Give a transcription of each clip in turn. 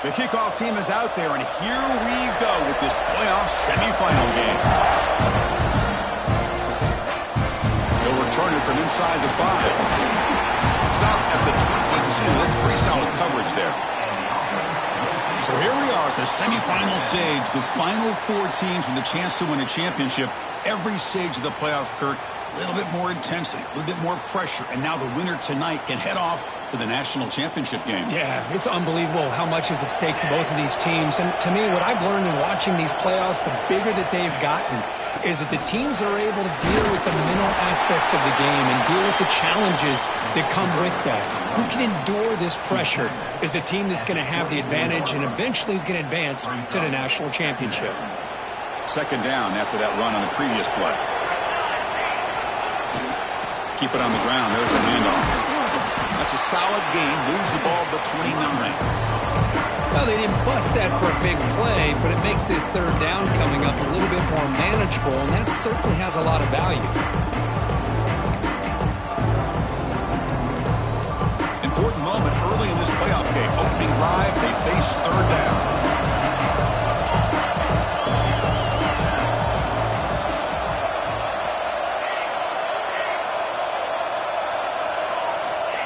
The kickoff team is out there, and here we go with this playoff semifinal game. They'll return it from inside the 5. Stop at the 22. That's pretty solid coverage there. So here we are at the semifinal stage, the final 4 teams with a chance to win a championship. Every stage of the playoff, Kirk, a little bit more intensity, a little bit more pressure, and now the winner tonight can head off to the national championship game. Yeah, it's unbelievable how much is at stake for both of these teams. And to me, what I've learned in watching these playoffs, the bigger that they've gotten, is that the teams are able to deal with the mental aspects of the game and deal with the challenges that come with that. Who can endure this pressure is the team that's going to have the advantage and eventually is going to advance to the national championship. Second down after that run on the previous play. Keep it on the ground. There's the handoff. That's a solid gain. Moves the ball to the 29. Well, they didn't bust that for a big play, but it makes this third down coming up a little bit more manageable, and that certainly has a lot of value. Important moment early in this playoff game. Opening drive, they face third down.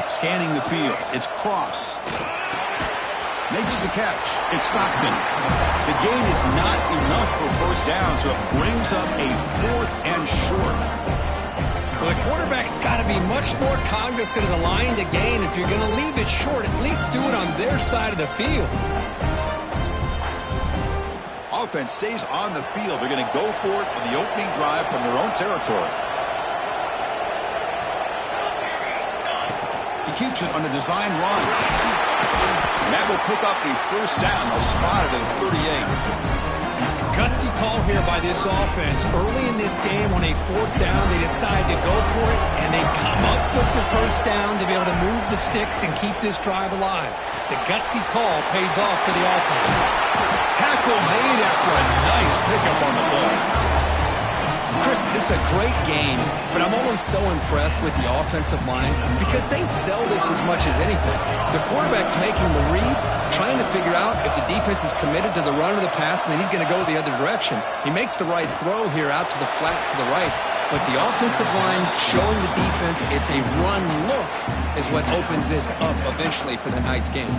Scanning the field. It's Cross. Makes the catch. It's Stockton. The gain is not enough for first down, so it brings up a 4th and short. Well, the quarterback's got to be much more cognizant of the line to gain. If you're going to leave it short, at least do it on their side of the field. Offense stays on the field. They're going to go for it on the opening drive from their own territory. He keeps it on a design run. And that will pick up a first down. They'll spot it at the 38. Gutsy call here by this offense. Early in this game on a 4th down, they decide to go for it, and they come up with the first down to be able to move the sticks and keep this drive alive. The gutsy call pays off for the offense. Tackle made after a nice pickup on the play. Chris, this is a great game, but I'm always so impressed with the offensive line because they sell this as much as anything. The quarterback's making the read, trying to figure out if the defense is committed to the run or the pass, and then he's going to go the other direction. He makes the right throw here out to the flat to the right, but the offensive line showing the defense it's a run look is what opens this up eventually for the nice game.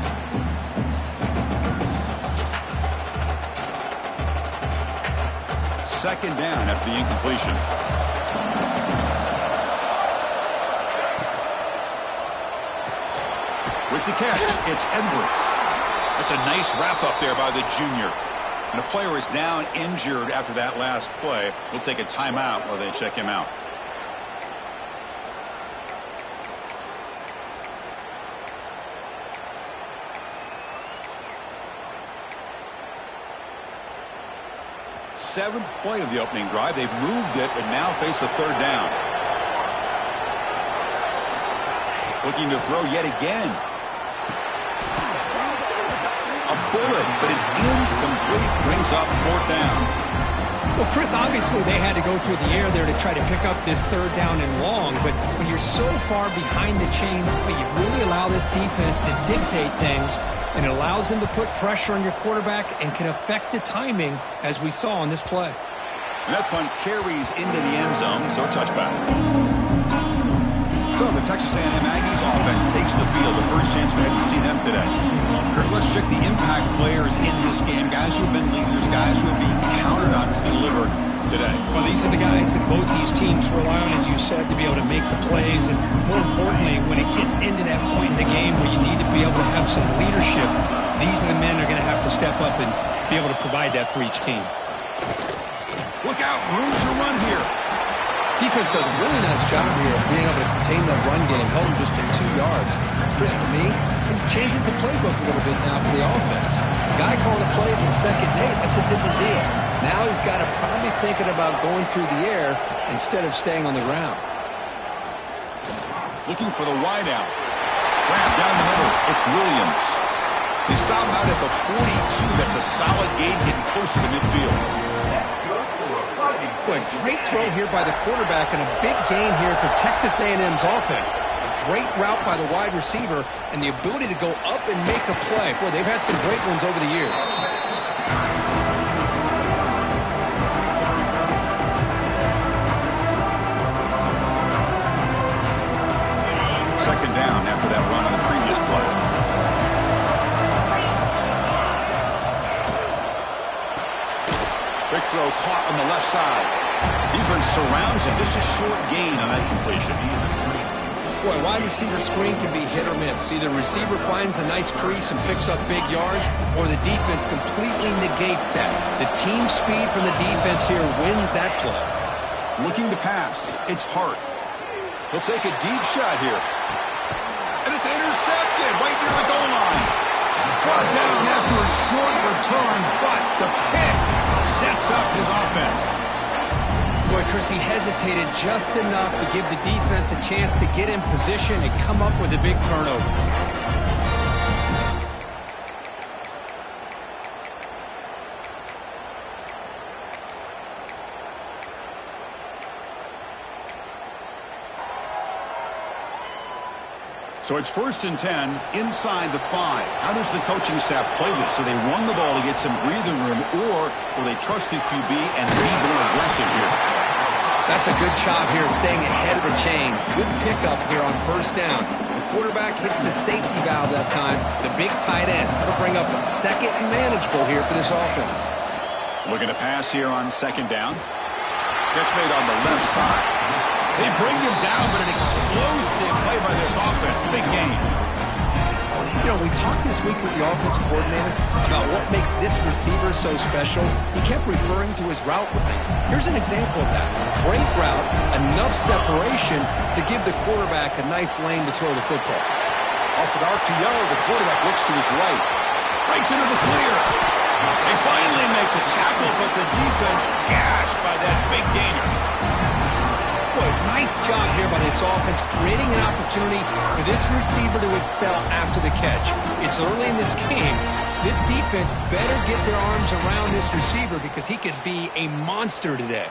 Second down after the incompletion. With the catch, it's Edwards. That's a nice wrap-up there by the junior. And a player is down injured after that last play. We'll take a timeout while they check him out. Seventh play of the opening drive. They've moved it, but now face a third down. Looking to throw yet again. A bullet, but it's incomplete. Brings up 4th down. Well, Chris, obviously they had to go through the air there to try to pick up this third down and long, but when you're so far behind the chains, you really allow this defense to dictate things, and it allows them to put pressure on your quarterback and can affect the timing, as we saw on this play. And that punt carries into the end zone, so a touchback. So the Texas A&M Aggies offense takes the field. The first chance we had to see them today. Kirk, let's check the impact players in this game. Guys who have been leaders, guys who are being counted on to deliver today. Well, these are the guys that both these teams rely on, as you said, to be able to make the plays. And more importantly, when it gets into that point in the game where you need to be able to have some leadership, these are the men who are going to have to step up and be able to provide that for each team. Look out, room to run here. Defense does a really nice job here of being able to contain that run game, held him just to 2 yards. Chris, to me, this changes the playbook a little bit now for the offense. The guy calling the plays at 2nd and 8, that's a different deal. Now he's got to probably thinking about going through the air instead of staying on the ground. Looking for the wide out. Grab down the middle. It's Williams. They stop out at the 42. That's a solid gain, getting closer to midfield. Boy, great throw here by the quarterback and a big gain here for Texas A&M's offense. great route by the wide receiver and the ability to go up and make a play. Boy, they've had some great ones over the years. Second down after that run on the previous play. Big throw caught on the left side. Defense surrounds him. Just a short gain on that completion. Boy, wide receiver screen can be hit or miss. Either receiver finds a nice crease and picks up big yards, or the defense completely negates that. The team speed from the defense here wins that play. Looking to pass. It's Hart. He'll take a deep shot here. And it's intercepted right near the goal line. Brought down after a short return, but the pick sets up his offense. Boy, Chris, he hesitated just enough to give the defense a chance to get in position and come up with a big turnover. So it's 1st and 10 inside the 5. How does the coaching staff play this? So they run the ball to get some breathing room, or will they trust the QB and be more aggressive here? That's a good job here, staying ahead of the chains. Good pickup here on 1st down. The quarterback hits the safety valve that time. The big tight end. That'll bring up a second and manageable here for this offense. Looking to pass here on 2nd down. Catch made on the left side. They bring him down, but an explosive play by this offense. Big game. You know, we talked this week with the offensive coordinator about what makes this receiver so special. He kept referring to his route running. Here's an example of that. Great route, enough separation to give the quarterback a nice lane to throw the football. Off an RPO, the quarterback looks to his right. Breaks into the clear. They finally make the tackle, but the defense gashed by that big gainer. Boy, nice job here by this offense, creating an opportunity for this receiver to excel after the catch. It's early in this game, so this defense better get their arms around this receiver because he could be a monster today.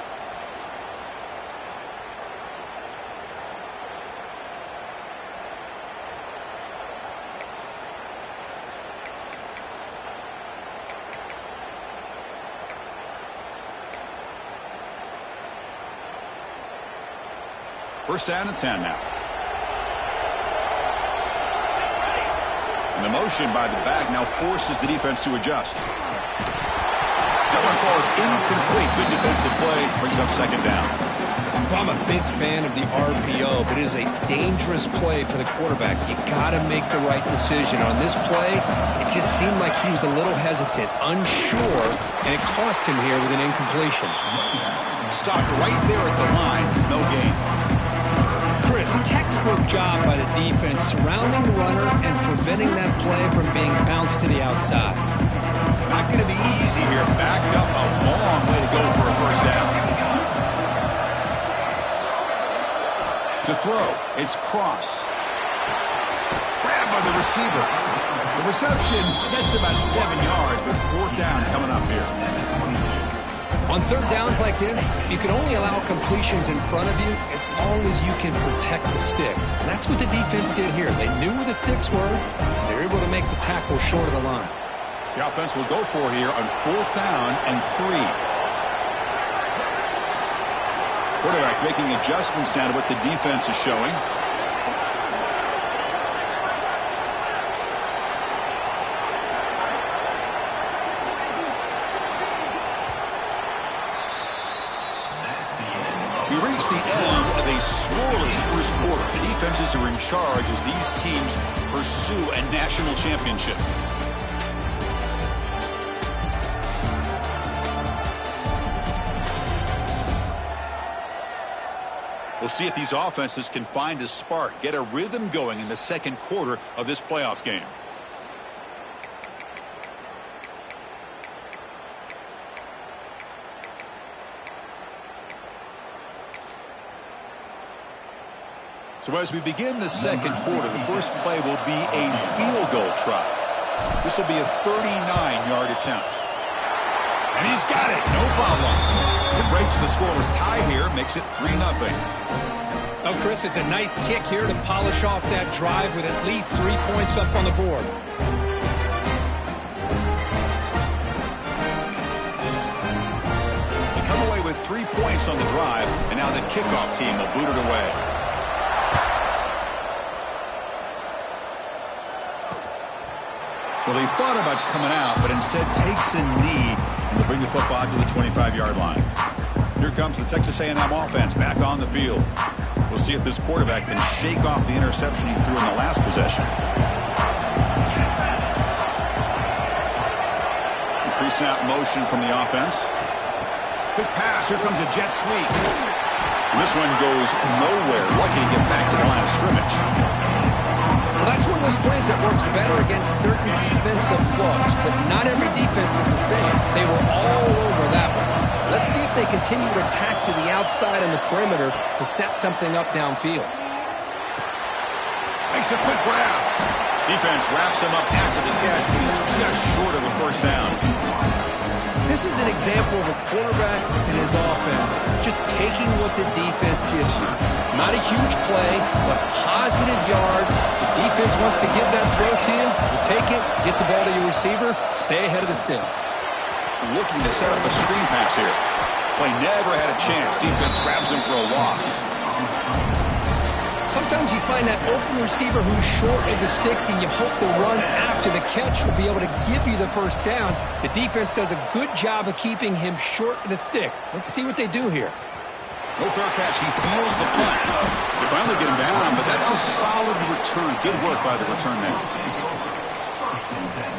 First down and 10 now. And the motion by the back now forces the defense to adjust. That one falls incomplete. Good defensive play. Brings up 2nd down. I'm a big fan of the RPO, but it is a dangerous play for the quarterback. You got to make the right decision. On this play, it just seemed like he was a little hesitant, unsure, and it cost him here with an incompletion. Stopped right there at the line. No gain. Chris, textbook job by the defense surrounding the runner and preventing that play from being bounced to the outside. Not going to be easy here. Backed up a long way to go for a 1st down. To throw, it's Cross. Grabbed by the receiver. The reception, that's about 7 yards, but 4th down coming up here. On 3rd downs like this, you can only allow completions in front of you as long as you can protect the sticks. And that's what the defense did here. They knew where the sticks were. They were able to make the tackle short of the line. The offense will go for here on 4th down and 3. Quarterback making adjustments now to what the defense is showing. We reach the end of a scoreless first quarter. The defenses are in charge as these teams pursue a national championship. We'll see if these offenses can find a spark, get a rhythm going in the 2nd quarter of this playoff game. So as we begin the 2nd quarter, the first play will be a field goal try. This will be a 39-yard attempt. And he's got it, no problem. It breaks the scoreless tie here, makes it 3-0. Oh, Chris, it's a nice kick here to polish off that drive with at least 3 points up on the board. They come away with 3 points on the drive, and now the kickoff team will boot it away. Well, he thought about coming out, but instead takes a knee, and they'll bring the football to the 25-yard line. Here comes the Texas A&M offense back on the field. We'll see if this quarterback can shake off the interception he threw in the last possession. Pre-snap motion from the offense. Quick pass. Here comes a jet sweep. This one goes nowhere. Lucky to get back to the line of scrimmage. Well, that's one of those plays that works better against certain defensive looks, but not every defense is the same. They were all over that one. Let's see if they continue to attack to the outside on the perimeter to set something up downfield. Makes a quick grab. Defense wraps him up after the catch, but he's just short of a first down. This is an example of a quarterback and his offense just taking what the defense gives you. Not a huge play, but positive yards. The defense wants to give that throw to you. You take it, get the ball to your receiver, stay ahead of the sticks. Looking to set up a screen pass here. Play never had a chance. Defense grabs him for a loss. Sometimes you find that open receiver who's short of the sticks, and you hope the run after the catch will be able to give you the first down. The defense does a good job of keeping him short of the sticks. Let's see what they do here. No fair catch. He feels the punt. They finally get him down, but that's a solid return. Good work by the return man.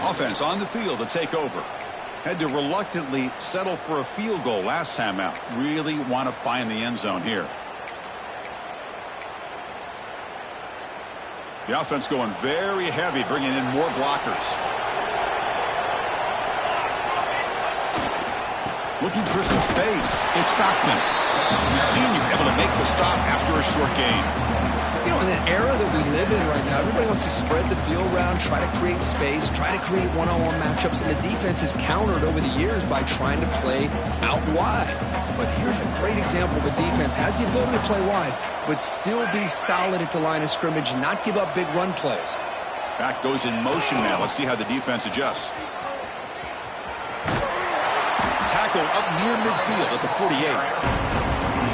Offense on the field to take over. Had to reluctantly settle for a field goal last time out. Really want to find the end zone here. The offense going very heavy, bringing in more blockers. Looking for some space. It's Stockton. He's senior, able to make the stop after a short gain. You know, in the era that we live in right now, everybody wants to spread the field around, try to create space, try to create one-on-one matchups, and the defense is countered over the years by trying to play out wide. But here's a great example of a defense has the ability to play wide, but still be solid at the line of scrimmage and not give up big run plays. Back goes in motion now. Let's see how the defense adjusts. Tackle up near midfield at the 48.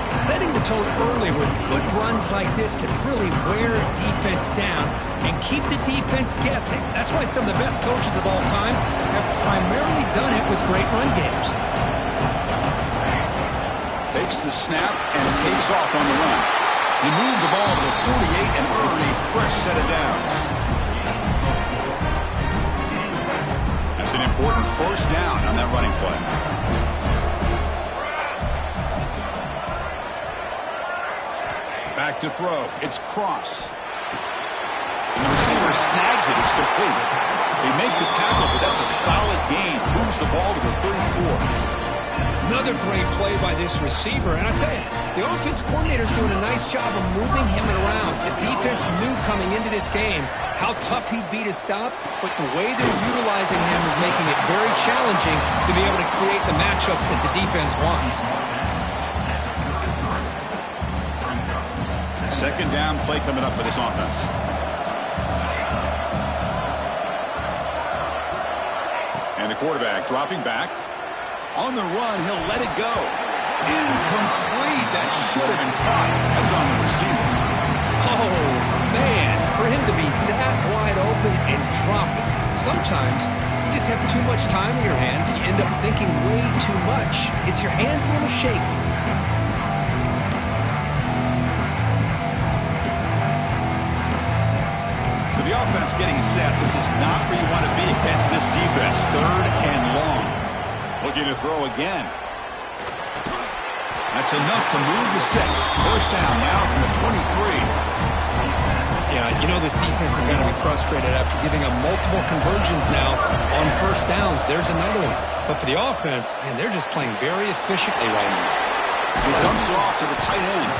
Setting the tone early with good runs like this can really wear a defense down and keep the defense guessing. That's why some of the best coaches of all time have primarily done it with great run games. Takes the snap and takes off on the run. He moved the ball to the 48 and earned a fresh set of downs. That's an important first down on that running play. Back to throw. It's Cross. And the receiver snags it. It's complete. They make the tackle, but that's a solid gain. Moves the ball to the 34. Another great play by this receiver. And I tell you, the offense coordinator's doing a nice job of moving him around. The defense knew coming into this game how tough he'd be to stop, but the way they're utilizing him is making it very challenging to be able to create the matchups that the defense wants. Second down play coming up for this offense. And the quarterback dropping back. On the run, he'll let it go. Incomplete. That should have been caught. That's on the receiver. Oh, man. For him to be that wide open and drop it. Sometimes you just have too much time in your hands and you end up thinking way too much. It's your hands a little shaky. The offense getting set. This is not where you want to be against this defense. Third and long. Looking to throw again. That's enough to move the sticks. First down now from the 23. Yeah, you know this defense is going to be frustrated after giving up multiple conversions now on first downs. There's another one. But for the offense, man, they're just playing very efficiently right now. He dumps it off to the tight end.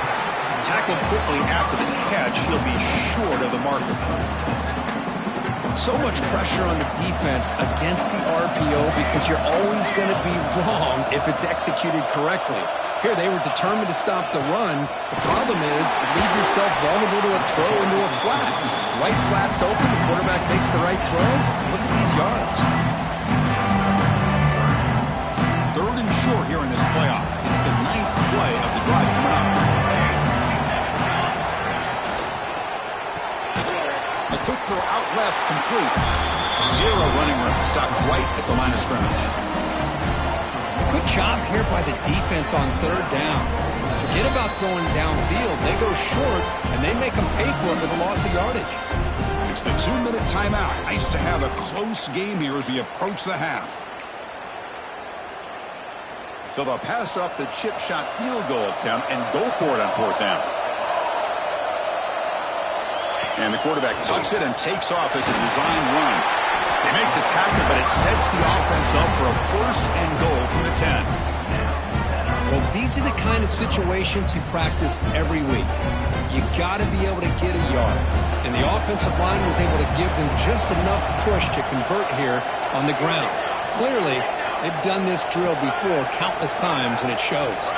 Tackled quickly after the catch. He'll be short of the marker. So much pressure on the defense against the RPO because you're always going to be wrong if it's executed correctly. Here, they were determined to stop the run. The problem is, leave yourself vulnerable to a throw into a flat. Right flat's open, the quarterback makes the right throw. Look at these yards. 3rd and short here in this playoff. It's the 9th play of the drive coming up. A quick throw out left, complete. 0 running room, stopped right at the line of scrimmage. Good job here by the defense on 3rd down. Forget about throwing downfield. They go short, and they make them pay for it with a loss of yardage. It's the 2-minute timeout. Nice to have a close game here as we approach the half. So they'll pass up the chip shot field goal attempt and go for it on 4th down. And the quarterback tucks it and takes off as a design run. They make the tackle, but it sets the offense up for a 1st and goal from the 10. Well, these are the kind of situations you practice every week. You got to be able to get a yard. And the offensive line was able to give them just enough push to convert here on the ground. Clearly, they've done this drill before countless times, and it shows.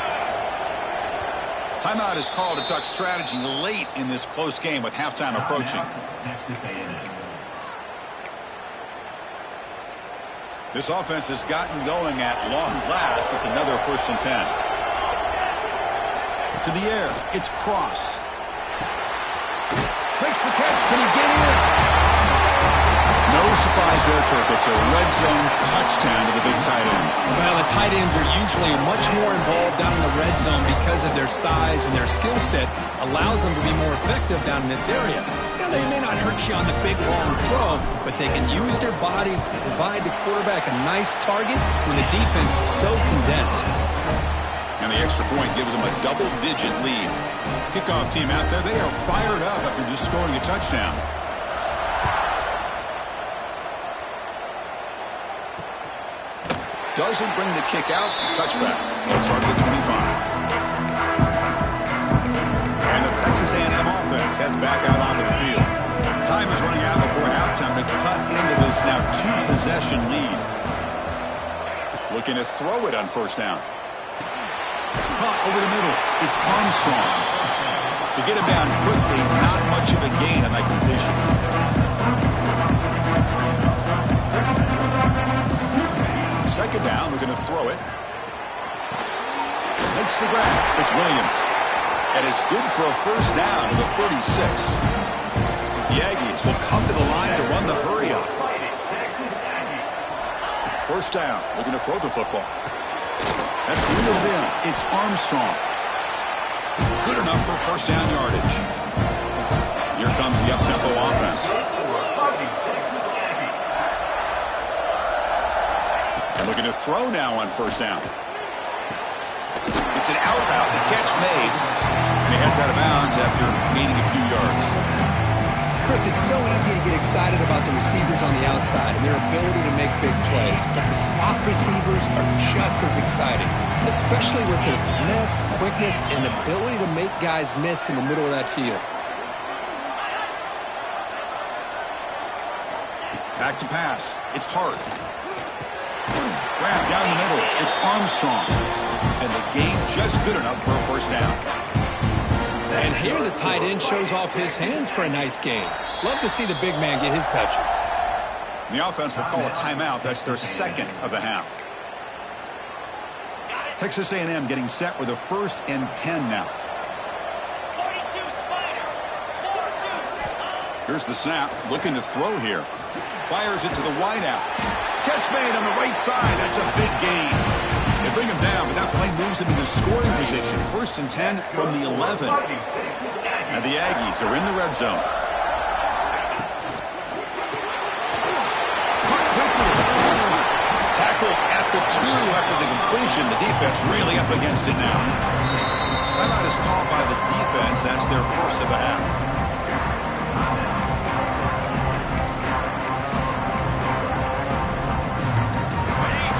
Timeout is called to Duck strategy late in this close game with halftime approaching. This offense has gotten going at long last. It's another 1st and 10. To the air. It's Cross. Makes the catch. Can he get in? No surprise there, Kirk. It's a red zone touchdown to the big tight end. Well, the tight ends are usually much more involved down in the red zone because of their size and their skill set allows them to be more effective down in this area. They may not hurt you on the big, long throw, but they can use their bodies to provide the quarterback a nice target when the defense is so condensed. And the extra point gives them a double-digit lead. Kickoff team out there, they are fired up after just scoring a touchdown. Doesn't bring the kick out. Touchback. They'll start at the 25. And the Texas A&M offense heads back out onto the field. Time is running out before halftime to cut into this now 2-possession lead. Looking to throw it on 1st down. Caught over the middle. It's Armstrong. To get him down quickly, not much of a gain on that completion. 2nd down, we're going to throw it. Makes the grab. It's Williams. And it's good for a 1st down to the 36. The Aggies will come to the line to run the hurry up. 1st down. Looking to throw the football. That's reeled in. It's Armstrong. Good enough for 1st down yardage. Here comes the up-tempo offense. And looking to throw now on 1st down. It's an out route. The catch made. And he heads out of bounds after gaining a few yards. Chris, it's so easy to get excited about the receivers on the outside and their ability to make big plays. But the slot receivers are just as exciting, especially with their finesse, quickness, and ability to make guys miss in the middle of that field. Back to pass. It's Hart. Grab down the middle. It's Armstrong. And the gain just good enough for a 1st down. And here the tight end shows off his hands for a nice gain. Love to see the big man get his touches. The offense will call a timeout. That's their 2nd of the half. Texas A&M getting set with a 1st and 10 now. Here's the snap. Looking to throw here. Fires it to the wideout. Catch made on the right side. That's a big gain. They bring him down, but that play moves him into scoring position. 1st and 10 from the 11. And the Aggies are in the red zone. Caught quickly. Tackle at the 2 after the completion. The defense really up against it now. Timeout is called by the defense. That's their 1st of the half.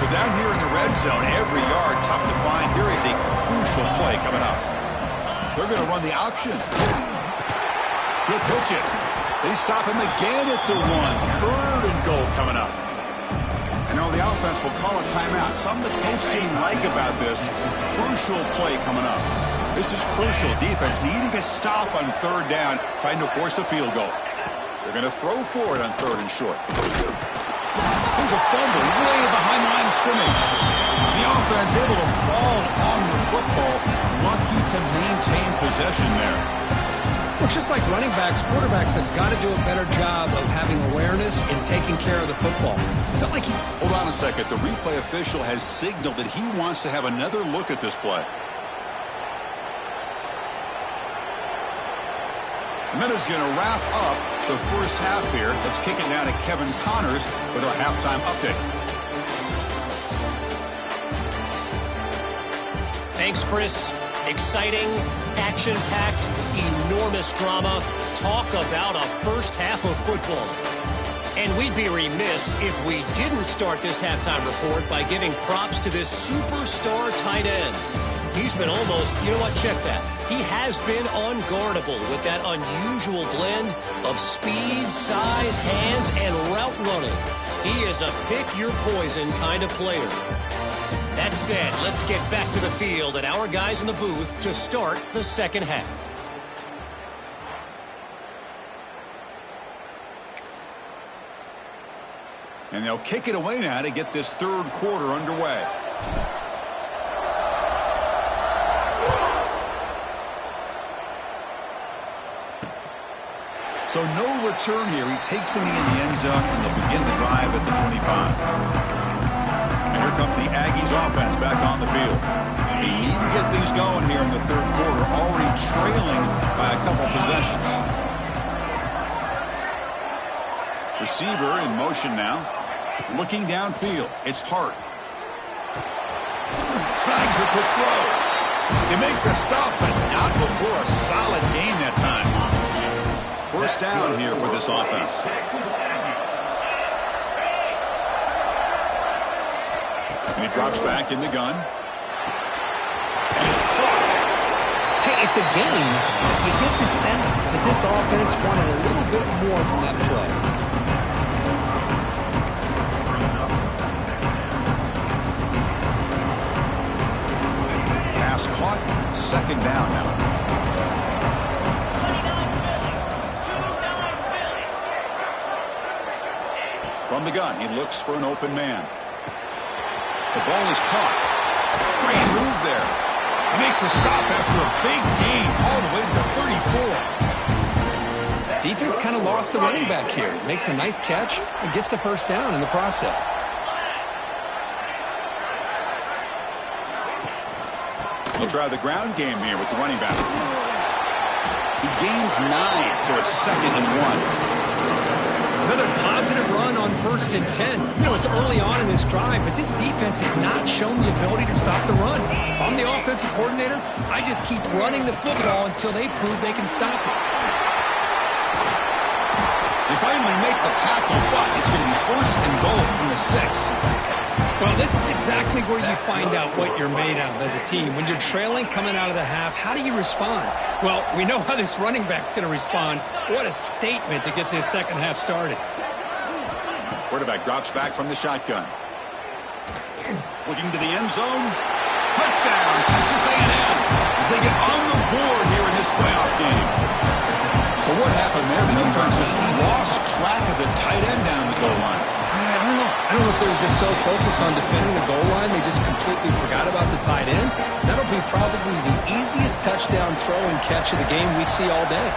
So down here in the red zone, every yard tough to find. Here is a crucial play coming up. They're going to run the option. He'll pitch it. They stop him again at the 1. 3rd and goal coming up. And now the offense will call a timeout. Something the coach didn't like about this. Crucial play coming up. This is crucial. Defense needing a stop on 3rd down, trying to force a field goal. They're going to throw for it on 3rd and short. There's a fumble way behind the line of scrimmage. The offense able to fall on the football. Lucky to maintain possession there. Well, just like running backs, quarterbacks have got to do a better job of having awareness and taking care of the football. Felt like he... Hold on a second. The replay official has signaled that he wants to have another look at this play. And that is going to wrap up the first half here. Let's kick it now to Kevin Connors with our halftime update. Thanks, Chris. Exciting, action-packed, enormous drama. Talk about a first half of football. And we'd be remiss if we didn't start this halftime report by giving props to this superstar tight end. He's been almost, you know what, check that. He has been unguardable with that unusual blend of speed, size, hands, and route running. He is a pick-your-poison kind of player. That said, let's get back to the field and our guys in the booth to start the second half. And they'll kick it away now to get this 3rd quarter underway. So no return here. He takes it in the end zone, and they'll begin the drive at the 25. Here comes the Aggies offense back on the field. They need to get things going here in the 3rd quarter, already trailing by a couple possessions. Receiver in motion now. Looking downfield. It's Hart. Snags the quick throw. They make the stop, but not before a solid gain that time. First down here for this offense. And he drops back in the gun. And it's caught. Hey, it's a game. You get the sense that this offense wanted a little bit more from that play. Pass caught. 2nd down now. From the gun, he looks for an open man. The ball is caught. Great move there. They make the stop after a big gain all the way to the 34. Defense kind of lost a running back here. Makes a nice catch and gets the first down in the process. We'll try the ground game here with the running back. He gains 9, so it's 2nd and 1. Another positive run on 1st and 10. You know, it's early on in this drive, but this defense has not shown the ability to stop the run. If I'm the offensive coordinator, I just keep running the football until they prove they can stop it. They finally make the tackle, but it's going to be 1st and goal from the 6. Well, this is exactly where you find out what you're made of as a team. When you're trailing coming out of the half, how do you respond? Well, we know how this running back's going to respond. What a statement to get this second half started. Quarterback drops back from the shotgun. Looking to the end zone. Touchdown, Texas A&M, as they get on the board here in this playoff game. So what happened there? The defense just lost track of the tight end down the goal line. I don't know if they were just so focused on defending the goal line, they just completely forgot about the tight end. That'll be probably the easiest touchdown throw and catch of the game we see all day.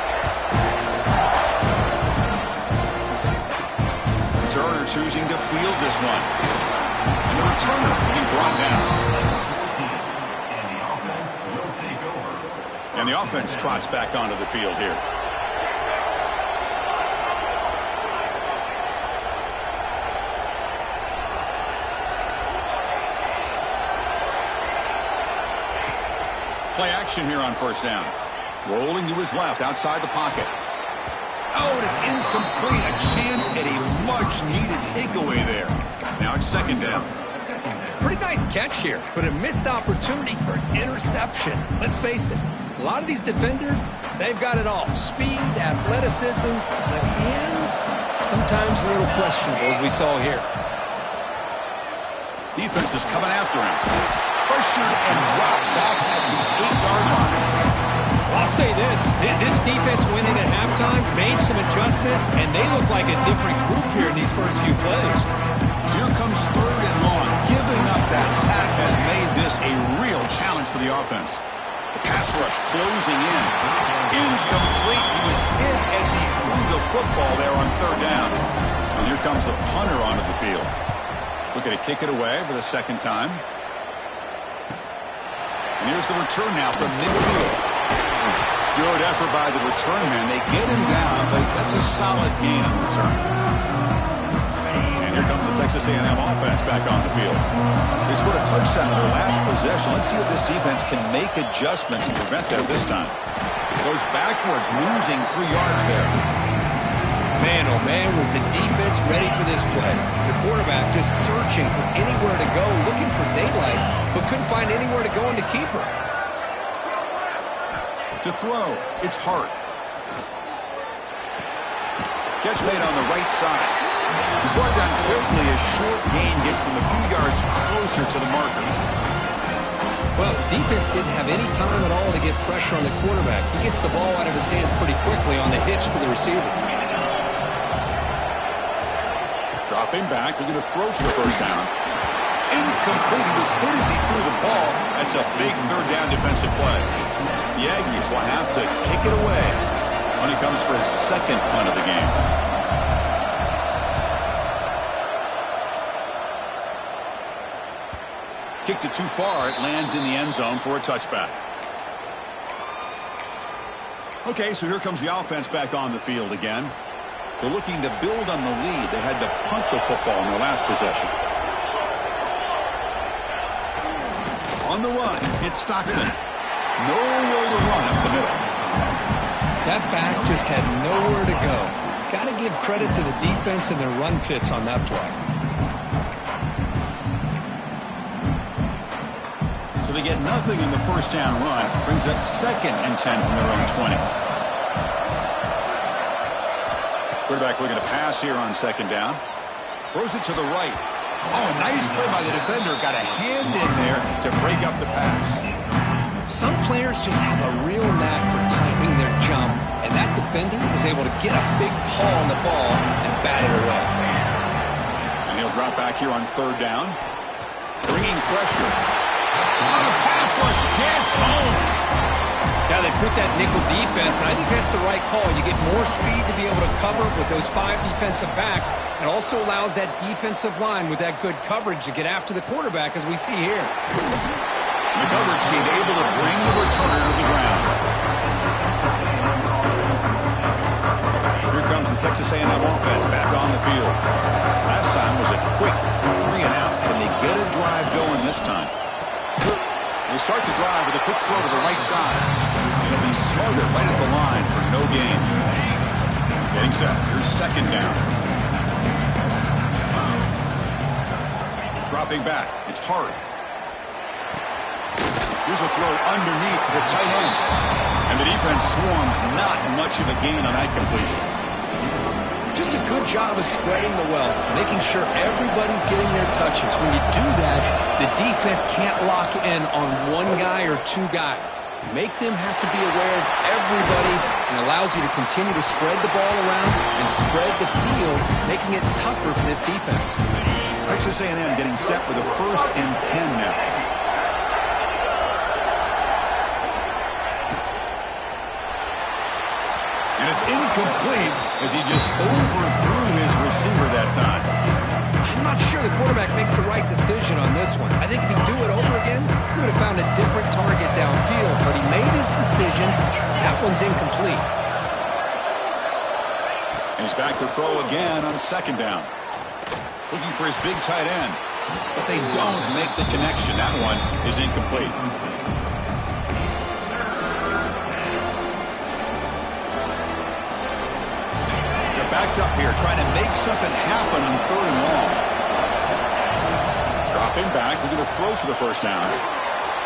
Turner choosing to field this one. And the returner being brought down. And the offense trots back onto the field here. Play action here on 1st down. Rolling to his left outside the pocket. Oh, and it's incomplete. A chance at a much-needed takeaway there. Now it's 2nd down. Pretty nice catch here, but a missed opportunity for an interception. Let's face it, A lot of these defenders, they've got it all. Speed, athleticism, but hands, sometimes a little questionable, as we saw here. Defense is coming after him. Pressured and dropped back at the 8-yard line. I'll say this defense went in at halftime, made some adjustments, and they look like a different group here in these first few plays. So here comes 3rd and long. Giving up that sack has made this a real challenge for the offense. The pass rush closing in. Incomplete. He was hit as he threw the football there on 3rd down. And here comes the punter onto the field. Looking to kick it away for the 2nd time. And here's the return now from midfield. Good effort by the return man. They get him down, but that's a solid gain on the return. And here comes the Texas A&M offense back on the field. They scored a touchdown in their last possession. Let's see if this defense can make adjustments and prevent that this time. Goes backwards, losing 3 yards there. Man, oh man, was the defense ready for this play. The quarterback just searching for anywhere to go, looking for daylight, but couldn't find anywhere to go in the keeper. To throw, it's Hart. Catch made on the right side. He's brought down quickly. A short gain gets them a few yards closer to the marker. Well, the defense didn't have any time at all to get pressure on the quarterback. He gets the ball out of his hands pretty quickly on the hitch to the receiver. Dropping back, looking to throw for the 1st down. Incomplete. He was hit as he threw the ball. That's a big 3rd down defensive play. The Aggies will have to kick it away when he comes for his 2nd punt of the game. Kicked it too far. It lands in the end zone for a touchback. Okay, so here comes the offense back on the field again. They're looking to build on the lead. They had to punt the football in their last possession. On the run, it's Stockton. Nowhere to run up the middle. That back just had nowhere to go. Got to give credit to the defense and their run fits on that play. So they get nothing in the 1st down run. Brings up 2nd and 10 from their own 20. Quarterback looking to pass here on 2nd down. Throws it to the right. Oh, nice play by the defender. Got a hand in there to break up the pass. Some players just have a real knack for timing their jump, and that defender was able to get a big paw on the ball and bat it away. And he'll drop back here on 3rd down. Bringing pressure. Oh, the pass rush gets home. Now they put that nickel defense, and I think that's the right call. You get more speed to be able to cover with those 5 defensive backs. It also allows that defensive line with that good coverage to get after the quarterback, as we see here. The coverage seemed able to bring the returner to the ground. Here comes the Texas A&M offense back on the field. Last time was a quick 3 and out. Can they get a drive going this time? They start the drive with a quick throw to the right side. It'll be smothered right at the line for no gain. Getting set. Here's 2nd down. Dropping back. It's Hart. Here's a throw underneath to the tight end. And the defense swarms. Not much of a gain on that completion. Just a good job of spreading the wealth, making sure everybody's getting their touches. When you do that, the defense can't lock in on 1 guy or 2 guys. Make them have to be aware of everybody, and allows you to continue to spread the ball around and spread the field, making it tougher for this defense. Texas A&M getting set with a 1st and 10 now. And it's incomplete as he just overthrew his receiver that time. I'm not sure the quarterback makes the right decision on this one. I think if he'd do it over again, he would have found a different target downfield, but he made his decision. That one's incomplete. And he's back to throw again on 2nd down. Looking for his big tight end, but they don't make the connection. That one is incomplete. Backed up here, trying to make something happen on 3rd and long. Dropping back, looking to throw for the 1st down.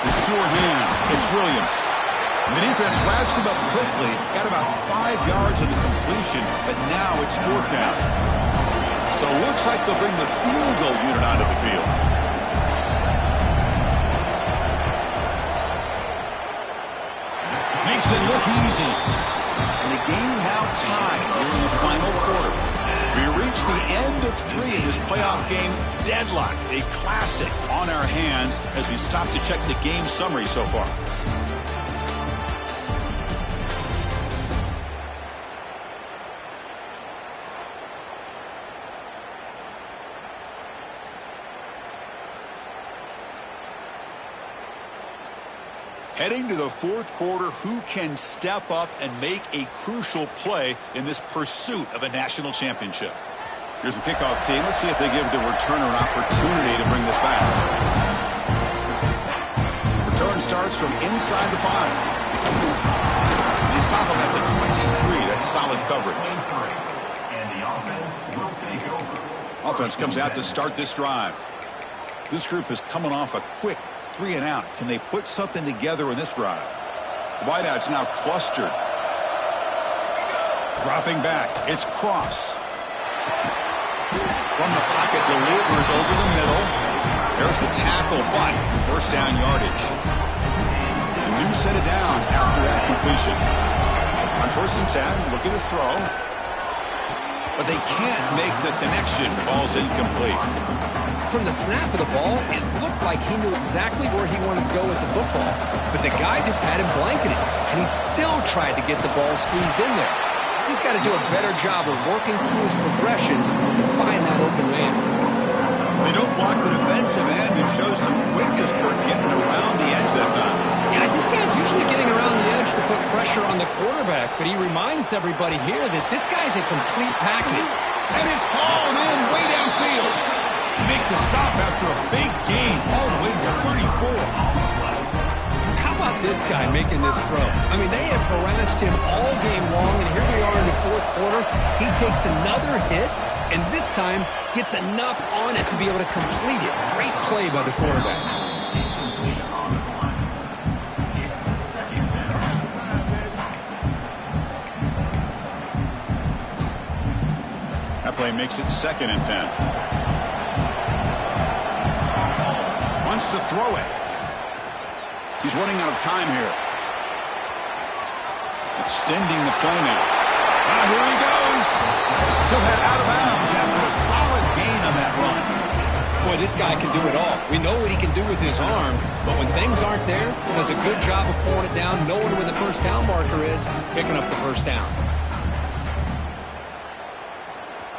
The sure hands, it's Williams. The defense wraps him up quickly. Got about 5 yards of the completion, but now it's 4th down. So it looks like they'll bring the field goal unit onto the field. Makes it look easy. And the game now tied during the final quarter. We reach the end of 3 in this playoff game. Deadlock, a classic on our hands as we stop to check the game summary so far. Heading to the 4th quarter, who can step up and make a crucial play in this pursuit of a national championship? Here's the kickoff team. Let's see if they give the returner an opportunity to bring this back. Return starts from inside the 5. They stop him at the 23. That's solid coverage. And the offense will take over. Offense comes out to start this drive. This group is coming off a quick 3 and out. Can they put something together in this drive? The wideout's now clustered. Dropping back. It's Cross. From the pocket, delivers over the middle. There's the tackle, but 1st down yardage. A new set of downs after that completion. On 1st and 10, looking to throw. But they can't make the connection. Ball's incomplete. From the snap of the ball, it looked like he knew exactly where he wanted to go with the football. But the guy just had him blanketed, and he still tried to get the ball squeezed in there. He's got to do a better job of working through his progressions to find that open man. They don't block the defensive end and show some quickness, Kurt, getting around the edge that time. Yeah, this guy's usually getting around the edge to put pressure on the quarterback, but he reminds everybody here that this guy's a complete package. And it's hauled in way downfield. You make the stop after a big gain all the way to 34. How about this guy making this throw? I mean, they have harassed him all game long, and here we are in the 4th quarter. He takes another hit, and this time gets enough on it to be able to complete it. Great play by the quarterback. That play makes it 2nd and 10. Wants to throw it. He's running out of time here. Extending the play now. Here he goes. He'll head out of bounds after a solid gain on that run. Boy, this guy can do it all. We know what he can do with his arm, but when things aren't there, does a good job of pulling it down, knowing where the 1st down marker is, picking up the 1st down.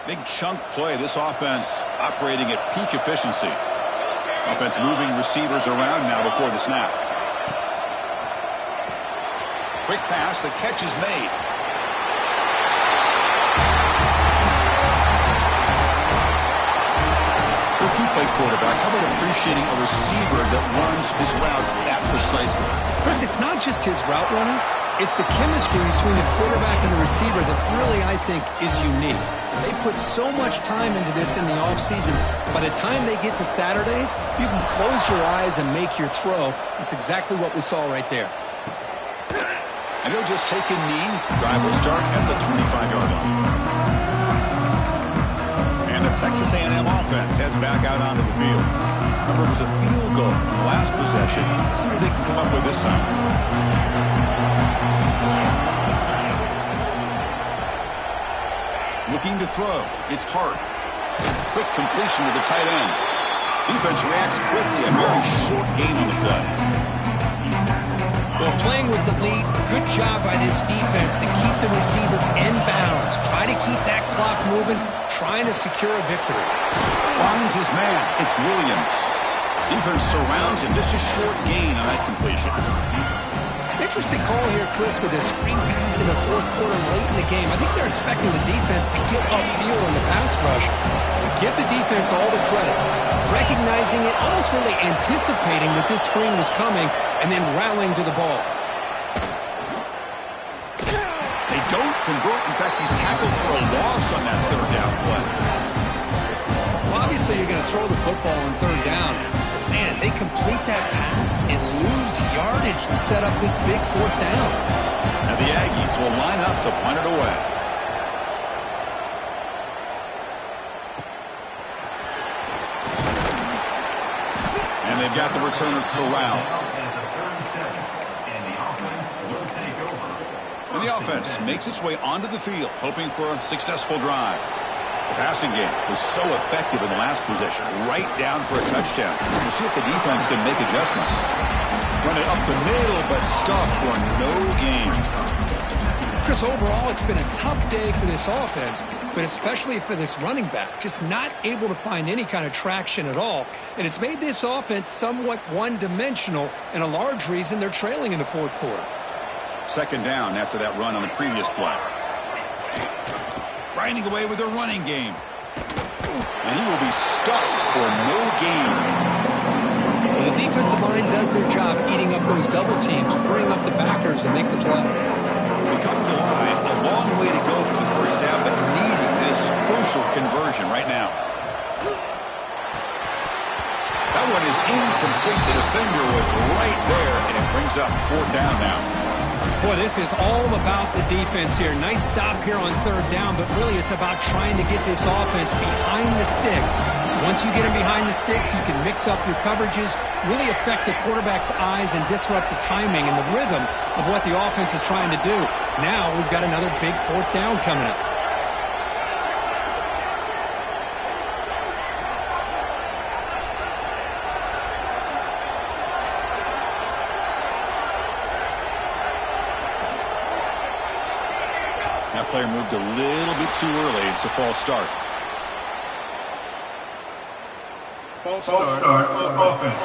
Big chunk play. This offense operating at peak efficiency. Offense moving receivers around now before the snap. Quick pass. The catch is made. If you play quarterback, how about appreciating a receiver that runs his routes that precisely? Chris, it's not just his route running. It's the chemistry between the quarterback and the receiver that really, I think, is unique. They put so much time into this in the offseason. By the time they get to Saturdays, you can close your eyes and make your throw. That's exactly what we saw right there. And he'll just take a knee. Drive will start at the 25-yard line. And the Texas A&M offense heads back out onto the field. Remember, it was a field goal in the last possession. Let's see what they can come up with this time. Looking to throw. It's Hart. Quick completion to the tight end. Defense reacts quickly. A very short gain on the play. Well, playing with the lead, good job by this defense to keep the receiver in bounds. Try to keep that clock moving, trying to secure a victory. Finds his man. It's Williams. Defense surrounds him. Just a short gain on that completion. Interesting call here, Chris, with a screen pass in the 4th quarter late in the game. I think they're expecting the defense to get upfield on the pass rush. Give the defense all the credit. Recognizing it, almost really anticipating that this screen was coming, and then rallying to the ball. They don't convert. In fact, he's tackled for a loss on that 3rd down play. A lot Obviously, you're going to throw the football on third down. Man, they complete that pass and lose yardage to set up this big fourth down. And the Aggies will line up to punt it away. And they've got the returner corralled. And the offense makes its way onto the field, hoping for a successful drive. The passing game was so effective in the last possession, right down for a touchdown. We'll see if the defense can make adjustments. Run it up the middle, but stuffed for no gain. Chris, overall, it's been a tough day for this offense, but especially for this running back. Just not able to find any kind of traction at all. And it's made this offense somewhat one-dimensional, and a large reason they're trailing in the fourth quarter. Second down after that run on the previous play. Grinding away with their running game. And he will be stuffed for no gain. Well, the defensive line does their job eating up those double teams, freeing up the backers to make the play. We come to the line, a long way to go for the first half, but needing this crucial conversion right now. That one is incomplete. The defender was right there, and it brings up fourth down now. Boy, this is all about the defense here. Nice stop here on third down, but really it's about trying to get this offense behind the sticks. Once you get them behind the sticks, you can mix up your coverages, really affect the quarterback's eyes and disrupt the timing and the rhythm of what the offense is trying to do. Now we've got another big fourth down coming up. That player moved a little bit too early to false start. False start offense.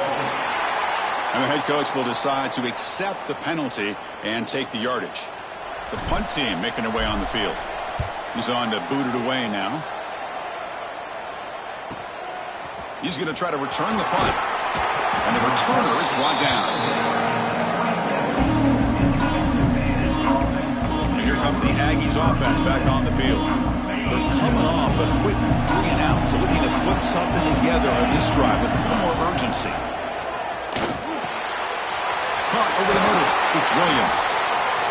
And the head coach will decide to accept the penalty and take the yardage. The punt team making their way on the field. He's on to boot it away now. He's going to try to return the punt. And the returner is brought down. Comes the Aggies offense back on the field. They're coming off a quick 3-and-out, so looking to put something together on this drive with a little more urgency. Caught over the middle. It's Williams.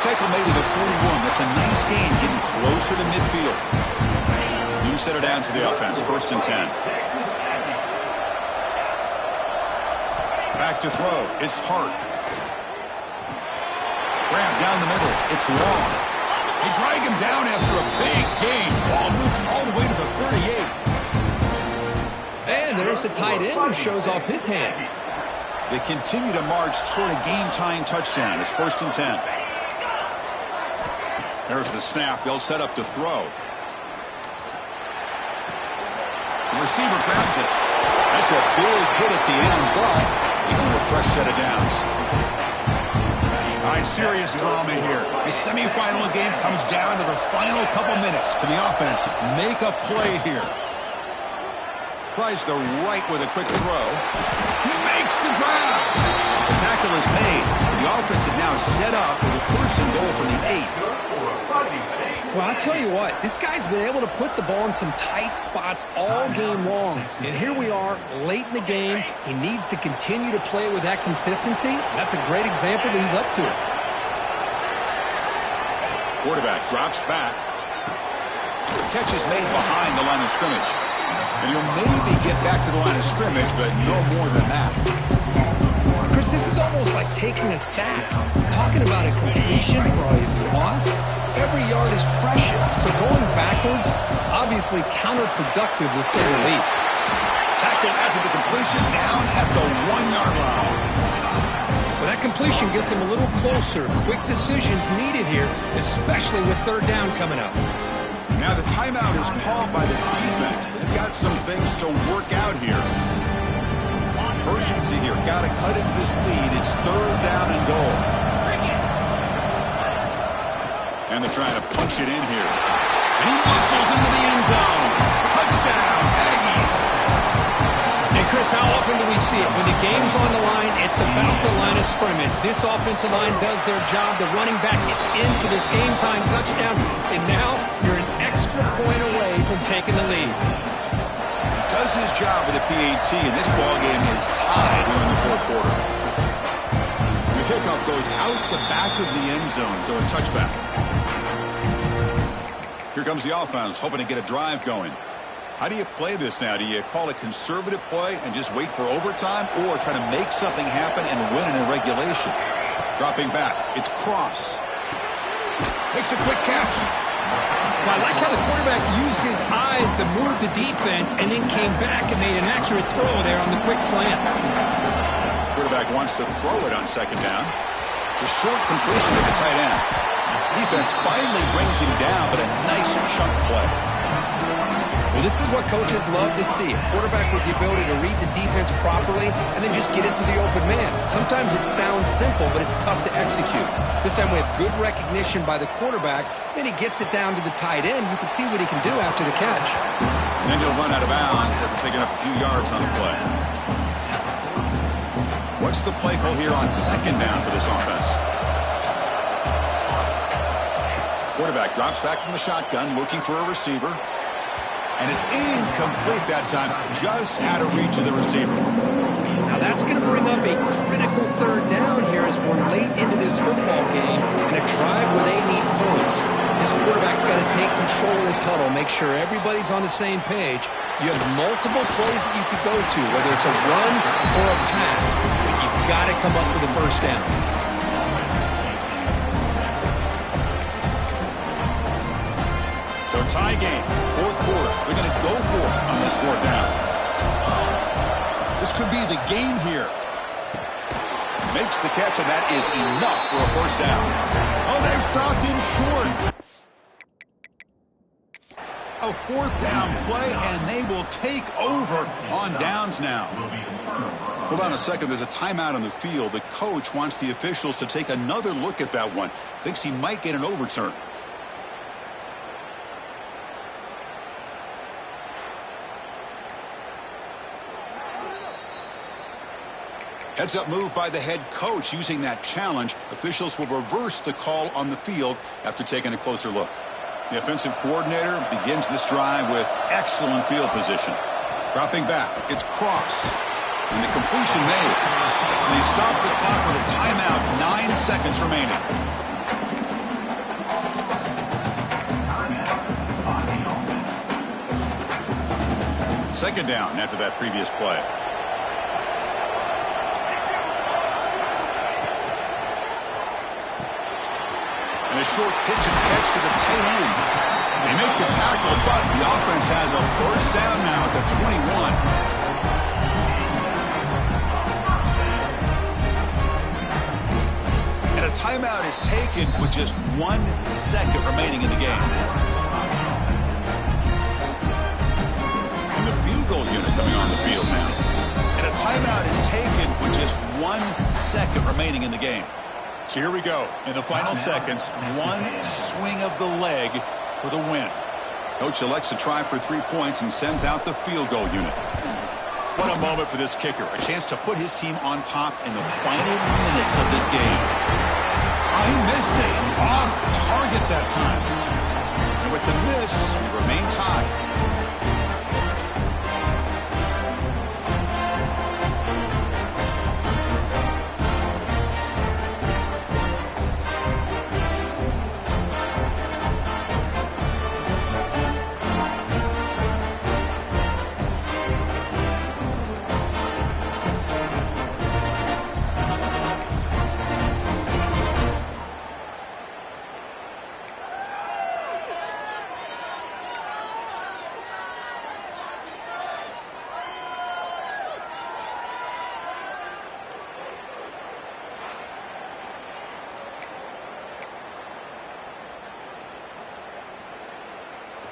Tackle made at the 41. That's a nice gain, getting closer to midfield. New set of downs for the offense. 1st and 10. Back to throw. It's Hart. Grab down the middle. It's Long. They drag him down after a big gain. Ball moved all the way to the 38. And there's the tight end who shows off his hands. They continue to march toward a game-tying touchdown. It's 1st and 10. There's the snap. They'll set up to throw. The receiver grabs it. That's a big hit at the end, but even with a fresh set of downs. All right, serious drama here. The semifinal game comes down to the final couple minutes. Can the offense make a play here? Tries the right with a quick throw. He makes the grab. The tackle is made. The offense is now set up with a 1st and goal from the 8. Well, I'll tell you what, this guy's been able to put the ball in some tight spots all game long. And here we are, late in the game. He needs to continue to play with that consistency. That's a great example that he's up to it. Quarterback drops back. Catch is made behind the line of scrimmage. And he'll maybe get back to the line of scrimmage, but no more than that. Chris, this is almost like taking a sack. Talking about a completion for a loss. Every yard is precious, so going backwards, obviously counterproductive to say the least. Tackle after the completion, down at the 1-yard line. Well, that completion gets him a little closer. Quick decisions needed here, especially with third down coming up. Now the timeout is called by the defense. They've got some things to work out here. Urgency here. Got to cut into this lead. It's 3rd down and goal. And they're trying to punch it in here. And he muscles into the end zone. Touchdown, Aggies. And Chris, how often do we see it? When the game's on the line, it's about the line of scrimmage. This offensive line does their job. The running back gets in for this game-time touchdown. And now you're an extra point away from taking the lead. does his job with the PAT, and this ball game is tied here in the fourth quarter. The kickoff goes out the back of the end zone, so a touchback. Here comes the offense, hoping to get a drive going. How do you play this now? Do you call a conservative play and just wait for overtime, or try to make something happen and win in regulation? Dropping back, it's Cross. Makes a quick catch. Well, I like how the quarterback used his eyes to move the defense and then came back and made an accurate throw there on the quick slant. Quarterback wants to throw it on second down. The short completion to the tight end. Defense finally brings him down, but a nice chunk play. Well, this is what coaches love to see. A quarterback with the ability to read the defense properly and then just get it to the open man. Sometimes it sounds simple, but it's tough to execute. This time we have good recognition by the quarterback. Then he gets it down to the tight end. You can see what he can do after the catch. And then he'll run out of bounds after picking up a few yards on the play. What's the play call here on second down for this offense? Quarterback drops back from the shotgun, looking for a receiver. And it's incomplete that time, just out of reach of the receiver. Now that's going to bring up a critical third down here as we're late into this football game and a drive where they need points. This quarterback's got to take control of this huddle, make sure everybody's on the same page. You have multiple plays that you could go to, whether it's a run or a pass, but you've got to come up with a first down. So tie game, fourth quarter. They're going to go for it on this fourth down. This could be the game here. Makes the catch, and that is enough for a first down. Oh, they've stopped him short. A fourth down play, and they will take over on downs now. Hold on a second. There's a timeout on the field. The coach wants the officials to take another look at that one. Thinks he might get an overturn. Heads-up move by the head coach using that challenge. Officials will reverse the call on the field after taking a closer look. The offensive coordinator begins this drive with excellent field position. Dropping back, it's Cross. And the completion made. And they stop the clock with a timeout, 9 seconds remaining. Second down after that previous play. And a short pitch and catch to the tight end. They make the tackle, but the offense has a first down now at the 21. And a timeout is taken with just 1 second remaining in the game. And the field goal unit coming on the field now. And a timeout is taken with just 1 second remaining in the game. So here we go. In the final seconds, one swing of the leg for the win. Coach elects to try for 3 points and sends out the field goal unit. What a moment for this kicker. A chance to put his team on top in the final minutes of this game. Oh, he missed it. Off target that time. And with the miss, we remain tied.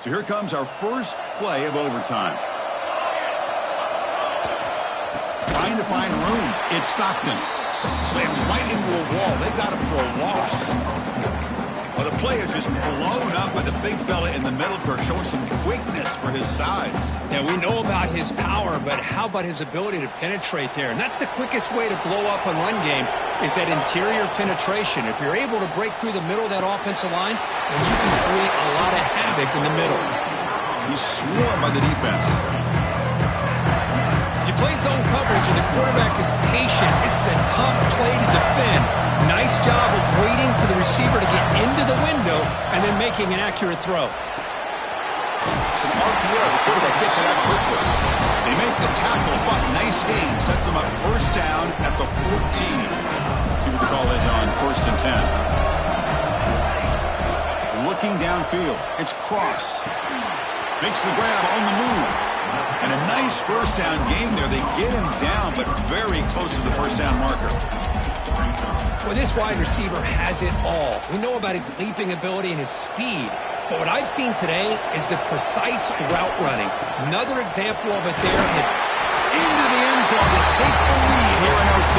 So here comes our first play of overtime. Trying to find room. It's Stockton. Slams right into a wall. They got him for a loss. Well, the play is just blown up by the big fella in the middle, showing some quickness for his size. Yeah, we know about his power, but how about his ability to penetrate there? And that's the quickest way to blow up a run game is that interior penetration. If you're able to break through the middle of that offensive line, then you can create a lot of havoc in the middle. He's swarmed by the defense. If you play zone coverage and the quarterback is patient, this is a tough play to defend. Nice job of waiting for the receiver to get into the window and then making an accurate throw. It's an RPO. The quarterback gets it out quickly. They make the tackle. Nice gain. Sets them up first down at the 14. See what the call is on 1st and 10. Looking downfield. It's Cross. Makes the grab on the move. And a nice first down gain there. They get him down, but very close to the first down marker. Well, this wide receiver has it all. We know about his leaping ability and his speed. But what I've seen today is the precise route running. Another example of it there. Into the end zone to take the lead here in OT.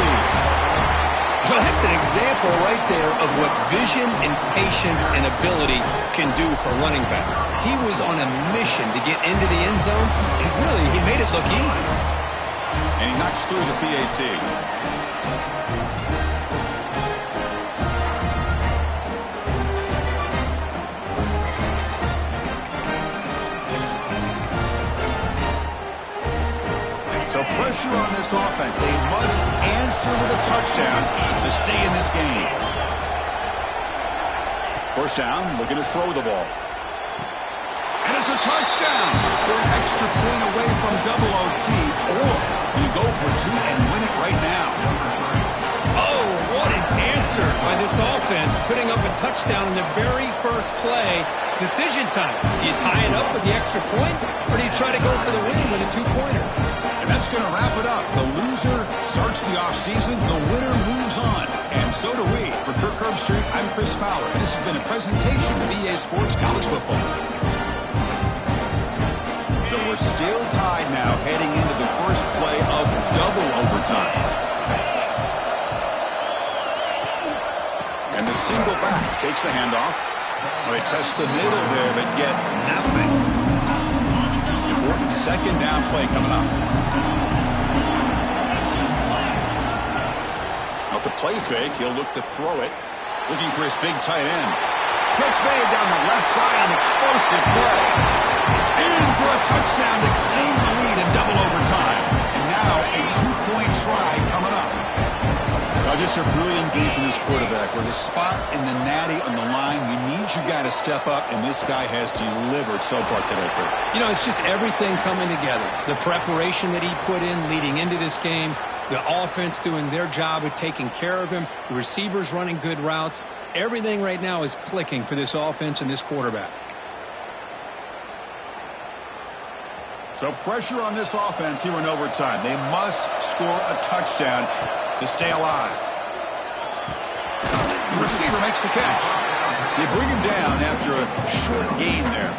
Well, that's an example right there of what vision and patience and ability can do for a running back. He was on a mission to get into the end zone, and really, he made it look easy. And he knocks through the PAT. So pressure on this offense. They must answer with a touchdown to stay in this game. First down, looking to throw the ball. And it's a touchdown. They're an extra point away from double OT. Or you go for two and win it right now. Oh, what an answer by this offense, putting up a touchdown in the very first play. Decision time. Do you tie it up with the extra point, or do you try to go for the win with a two-pointer? And that's going to wrap it up. The loser starts the offseason. The winner moves on. And so do we. For Kirk Herbstreit, I'm Chris Fowler. This has been a presentation of EA Sports College Football. So we're still tied now heading into the first play of double overtime. And the single back takes the handoff. Well, they test the middle there, but get nothing. Important second down play coming up. Off the play fake, he'll look to throw it. Looking for his big tight end. Catch made down the left side, an explosive play. In for a touchdown to claim the lead in double overtime. And now a two-point try coming up. Now just a brilliant game from this quarterback. With a spot in the natty on the line, you need your guy to step up, and this guy has delivered so far today, Kurt. You know, it's just everything coming together. The preparation that he put in leading into this game, the offense doing their job of taking care of him, the receivers running good routes. Everything right now is clicking for this offense and this quarterback. So pressure on this offense here in overtime. They must score a touchdown to stay alive. The receiver makes the catch. They bring him down after a short gain there.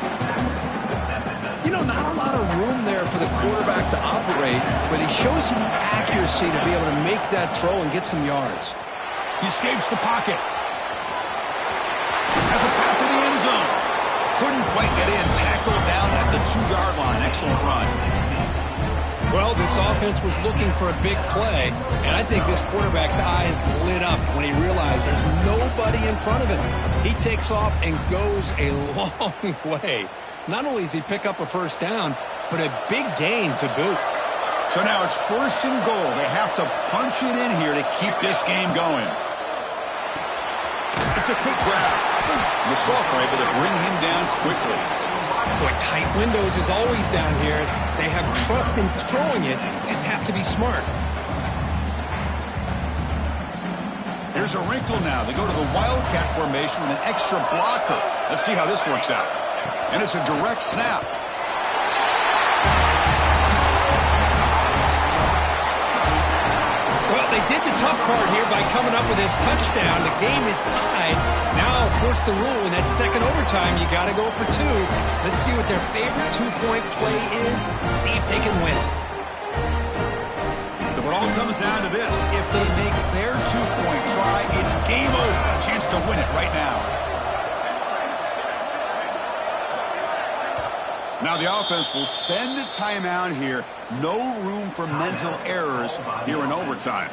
You know, not a lot of room there for the quarterback to operate, but he shows you the accuracy to be able to make that throw and get some yards. He escapes the pocket. Has a path to the end zone. Couldn't quite get in. Tackled down at the 2-yard line. Excellent run. Well, this offense was looking for a big play, and I think this quarterback's eyes lit up when he realized there's nobody in front of him. He takes off and goes a long way. Not only does he pick up a first down, but a big gain to boot. So now it's 1st and goal. They have to punch it in here to keep this game going. It's a quick grab. The Salk able to bring him down quickly. Boy, tight windows is always down here. They have trust in throwing it. They just have to be smart. Here's a wrinkle now. They go to the Wildcat formation with an extra blocker. Let's see how this works out. And it's a direct snap. Well, they did the tough part here by coming up with this touchdown. The game is tied. Now, force the rule. In that second overtime, you got to go for two. Let's see what their favorite two-point play is. See if they can win it. So it all comes down to this. If they make their two-point try, it's game over. A chance to win it right now. Now the offense will spend a timeout here. No room for mental errors here in overtime.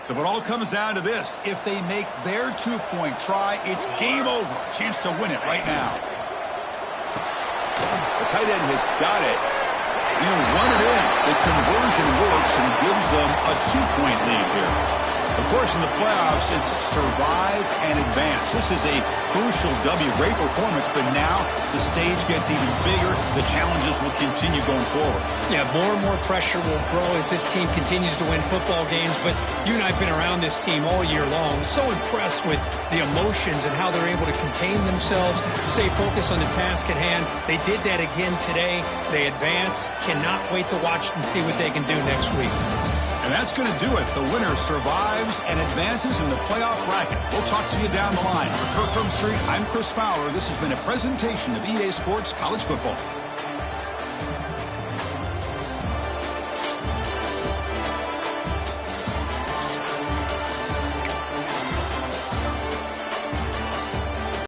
So it all comes down to this. If they make their two-point try, it's game over. Chance to win it right now. The tight end has got it. He'll run it in. The conversion works and gives them a 2-point lead here. Of course, in the playoffs, it's survive and advance. This is a crucial W. Great performance, but now the stage gets even bigger. The challenges will continue going forward. Yeah, more and more pressure will grow as this team continues to win football games. But you and I have been around this team all year long. So impressed with the emotions and how they're able to contain themselves, stay focused on the task at hand. They did that again today. They advance. Cannot wait to watch and see what they can do next week. And that's going to do it. The winner survives and advances in the playoff bracket. We'll talk to you down the line. For Kirk Street, I'm Chris Fowler. This has been a presentation of EA Sports College Football.